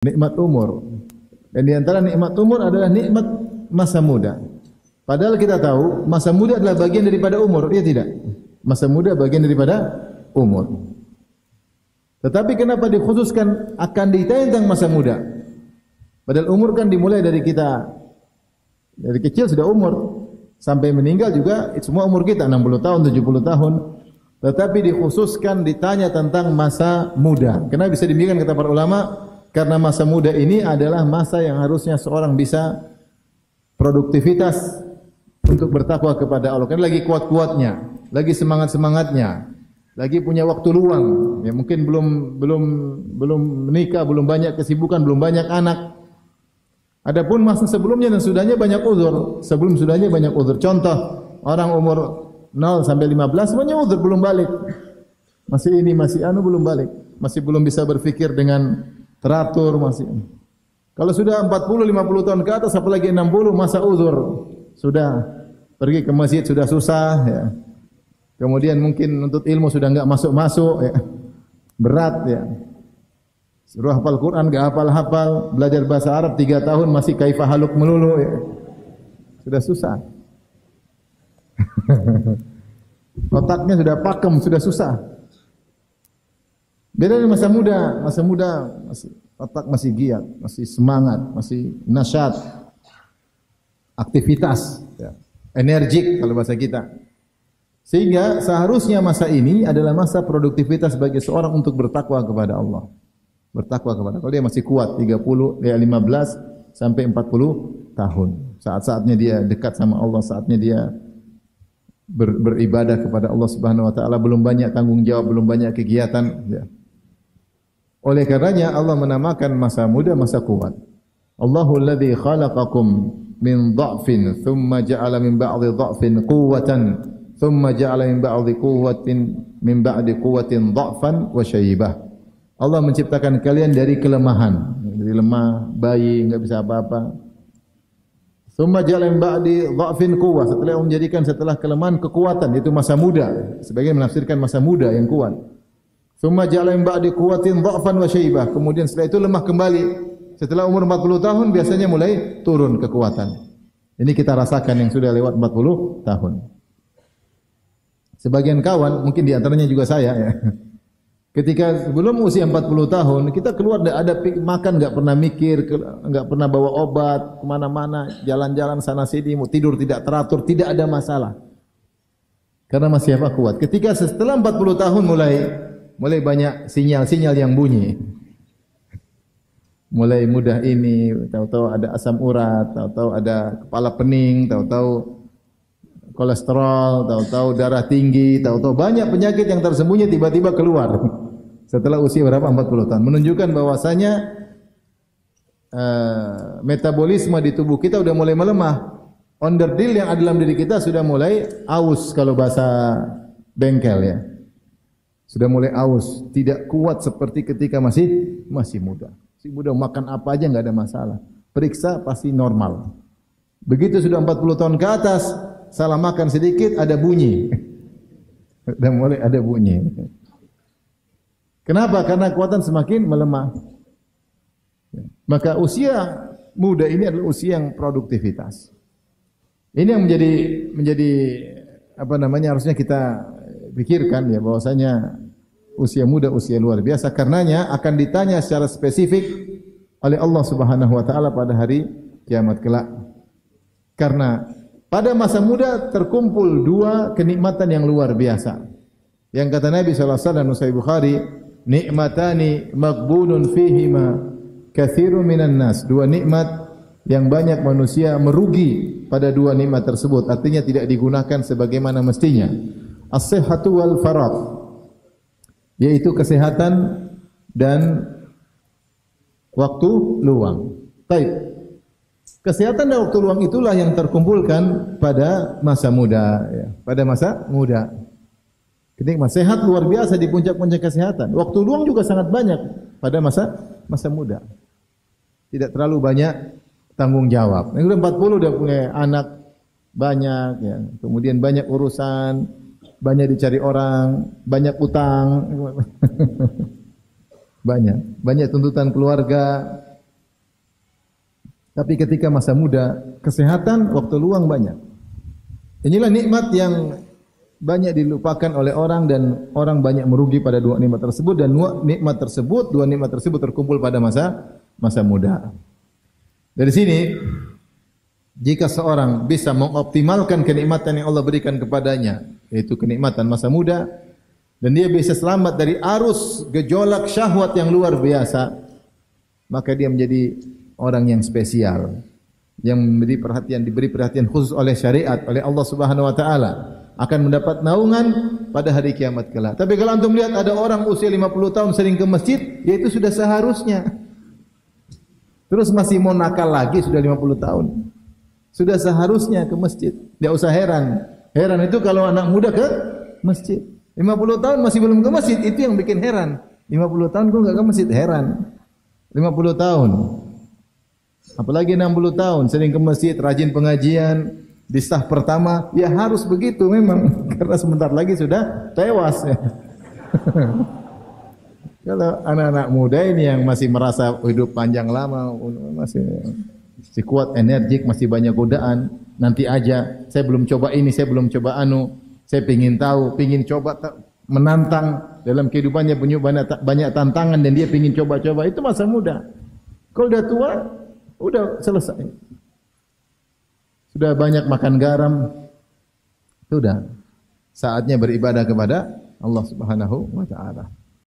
nikmat umur. Dan di antara nikmat umur adalah nikmat masa muda. Padahal kita tahu masa muda adalah bagian daripada umur, iya tidak? Masa muda bagian daripada umur. Tetapi kenapa dikhususkan akan ditanya tentang masa muda? Padahal umur kan dimulai dari kita dari kecil sudah umur sampai meninggal juga semua umur kita 60 tahun, 70 tahun. Tetapi dikhususkan ditanya tentang masa muda. Kenapa bisa demikian kata para ulama? Karena masa muda ini adalah masa yang harusnya seorang bisa produktivitas untuk bertakwa kepada Allah. Kan lagi kuat-kuatnya, lagi semangat-semangatnya, lagi punya waktu luang. Ya mungkin belum menikah, belum banyak kesibukan, belum banyak anak. Adapun masa sebelumnya dan sudahnya banyak uzur. Sebelum sudahnya banyak uzur. Contoh, orang umur 0 sampai 15 semuanya uzur, belum balik. Masih ini, masih belum balik. Masih belum bisa berfikir dengan teratur masih. Kalau sudah 40 50 tahun ke atas apalagi 60 masa uzur. Sudah pergi ke masjid sudah susah ya. Kemudian mungkin untuk ilmu sudah enggak masuk-masuk ya. Berat ya. Suruh hafal Quran enggak hafal-hafal, belajar bahasa Arab 3 tahun masih kaifah haluk melulu ya. Sudah susah. Otaknya sudah pakem, sudah susah. Beda dengan masa muda masih otak masih giat, masih semangat, masih nasyat, aktivitas, ya. Energik kalau bahasa kita. Sehingga seharusnya masa ini adalah masa produktivitas bagi seorang untuk bertakwa kepada Allah. Bertakwa kepada Allah. Kalau dia masih kuat 15 sampai 40 tahun. Saat-saatnya dia dekat sama Allah, saatnya dia beribadah kepada Allah Subhanahu wa taala, belum banyak tanggung jawab, belum banyak kegiatan, ya. Oleh karenanya Allah menamakan masa muda masa kuat. Allahul ladzi khalaqakum min dha'fin thumma ja'ala min ba'di dha'fin quwwatan thumma ja'ala min ba'di quwwatin dha'fan wa syaibah. Allah menciptakan kalian dari kelemahan, dari lemah, bayi, enggak bisa apa-apa. Thumma ja'ala min ba'di dha'fin quwwah, setelah menjadikan setelah kelemahan kekuatan, itu masa muda. Sebagian menafsirkan masa muda yang kuat. Tsumma ja'ala min ba'di quwwatin dha'fan wa syaibah. Kemudian setelah itu lemah kembali. Setelah umur 40 tahun biasanya mulai turun kekuatan. Ini kita rasakan yang sudah lewat 40 tahun. Sebagian kawan, mungkin di antaranya juga saya ya. Ketika sebelum usia 40 tahun, kita keluar ada makan enggak pernah mikir, enggak pernah bawa obat kemana mana, jalan-jalan sana sini, mau tidur tidak teratur, tidak ada masalah. Karena masih apa kuat. Ketika setelah 40 tahun mulai banyak sinyal-sinyal yang bunyi. Mulai mudah ini, tahu-tahu ada asam urat, tahu-tahu ada kepala pening, tahu-tahu kolesterol, tahu-tahu darah tinggi, tahu-tahu banyak penyakit yang tersembunyi tiba-tiba keluar. Setelah usia berapa? 40 tahun. Menunjukkan bahwasanya metabolisme di tubuh kita sudah mulai melemah. Onderdil yang ada dalam diri kita sudah mulai aus kalau bahasa bengkel ya. Sudah mulai aus, tidak kuat seperti ketika masih muda. Si muda makan apa aja enggak ada masalah. Periksa pasti normal. Begitu sudah 40 tahun ke atas, salah makan sedikit ada bunyi. Sudah mulai ada bunyi. Kenapa? Karena kekuatan semakin melemah. Maka usia muda ini adalah usia yang produktivitas. Ini yang menjadi apa namanya harusnya kita pikirkan ya bahwasanya usia muda usia luar biasa, karenanya akan ditanya secara spesifik oleh Allah Subhanahu wa taala pada hari kiamat kelak. Karena pada masa muda terkumpul dua kenikmatan yang luar biasa. Yang kata Nabi sallallahu alaihi wasallam Sahih Bukhari, nikmatani maghbunun fihima katsirun minan nas. Dua nikmat yang banyak manusia merugi pada dua nikmat tersebut, artinya tidak digunakan sebagaimana mestinya. As-sihhatu wal faragh, yaitu kesehatan dan waktu luang. Baik. Kesehatan dan waktu luang itulah yang terkumpulkan pada masa muda ya. Pada masa muda. Ketika sehat luar biasa di puncak-puncak kesehatan. Waktu luang juga sangat banyak pada masa muda. Tidak terlalu banyak tanggung jawab. Yang udah 40 udah punya anak banyak ya. Kemudian banyak urusan, banyak dicari orang, banyak utang. banyak tuntutan keluarga, Tapi ketika masa muda, kesehatan, waktu luang banyak. Inilah nikmat yang banyak dilupakan oleh orang dan orang banyak merugi pada dua nikmat tersebut dan dua nikmat tersebut terkumpul pada masa muda. Dari sini, jika seorang bisa mengoptimalkan kenikmatan yang Allah berikan kepadanya, yaitu kenikmatan masa muda, dan dia bisa selamat dari arus gejolak syahwat yang luar biasa, maka dia menjadi orang yang spesial, yang diberi perhatian khusus oleh syariat, oleh Allah Subhanahu wa taala, akan mendapat naungan pada hari kiamat kelak. Tapi kalau antum lihat ada orang usia 50 tahun sering ke masjid, ya itu sudah seharusnya. Terus masih mau nakal lagi sudah 50 tahun. Sudah seharusnya ke masjid. Tidak usah heran. Heran itu kalau anak muda ke masjid. 50 tahun masih belum ke masjid, itu yang bikin heran. 50 tahun kok enggak ke masjid, heran. 50 tahun. Apalagi 60 tahun sering ke masjid, rajin pengajian, di saf pertama, ya harus begitu memang karena sebentar lagi sudah tewas ya. Kalau anak-anak muda ini yang masih merasa hidup panjang lama, masih kuat, energik, masih banyak godaan, nanti aja, saya belum coba ini, saya belum coba anu, saya pingin tahu, pingin coba menantang dalam kehidupannya, punya banyak tantangan dan dia pingin coba-coba, itu masa muda. Kalau udah tua, udah selesai. Sudah banyak makan garam, sudah saatnya beribadah kepada Allah Subhanahu wa taala.